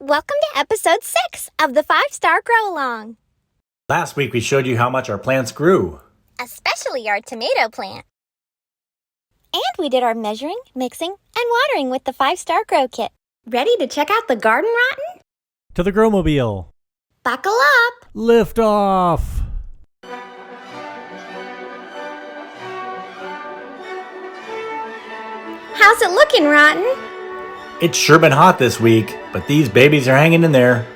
Welcome to episode 6 of the 5-Star Grow Along. Last week we showed you how much our plants grew. Especially our tomato plant. And we did our measuring, mixing, and watering with the 5-Star Grow Kit. Ready to check out the garden, Rotten? To the Growmobile. Buckle up! Lift off! How's it looking, Rotten? It's sure been hot this week, but these babies are hanging in there.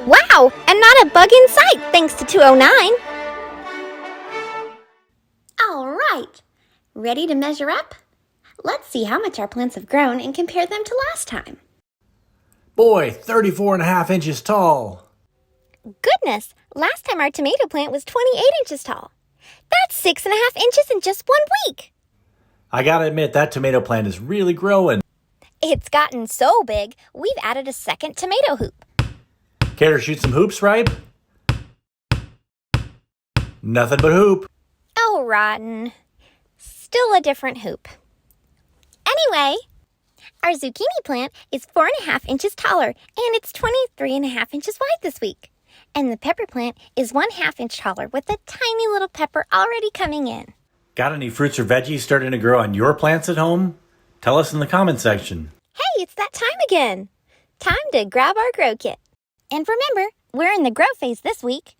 Wow, and not a bug in sight thanks to 209. All right, ready to measure up? Let's see how much our plants have grown and compare them to last time. Boy, 34.5 inches tall. Goodness, last time our tomato plant was 28 inches tall. That's 6.5 inches in just 1 week. I gotta admit, that tomato plant is really growing. It's gotten so big, we've added a second tomato hoop. Care to shoot some hoops, Ripe? Nothing but hoop. Oh, Rotten. Still a different hoop. Anyway, our zucchini plant is 4.5 inches taller, and it's 23.5 inches wide this week. And the pepper plant is 1/2 inch taller with a tiny little pepper already coming in. Got any fruits or veggies starting to grow on your plants at home? Tell us in the comment section. Hey, it's that time again. Time to grab our grow kit. And remember, we're in the grow phase this week.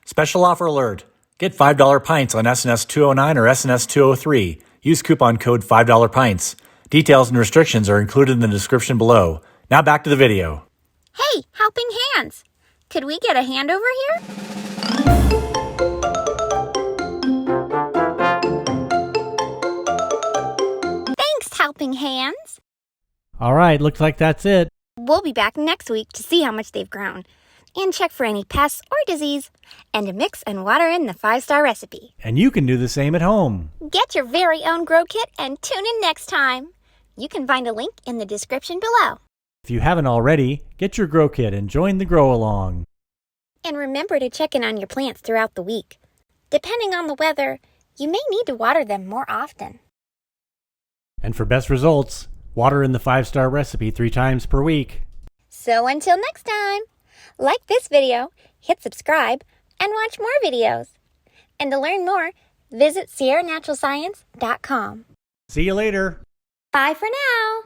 Special offer alert. Get $5 pints on SNS 209 or SNS 203. Use coupon code $5 pints. Details and restrictions are included in the description below. Now back to the video. Hey, helping hands. Could we get a hand over here? Thanks, helping hands. All right, looks like that's it. We'll be back next week to see how much they've grown and check for any pests or disease and to mix and water in the 5-Star recipe. And you can do the same at home. Get your very own grow kit and tune in next time. You can find a link in the description below. If you haven't already, get your grow kit and join the Grow Along. And remember to check in on your plants throughout the week. Depending on the weather, you may need to water them more often. And for best results, water in the 5-Star recipe 3 times per week. So until next time, like this video, hit subscribe, and watch more videos. And to learn more, visit SierraNaturalScience.com. See you later. Bye for now.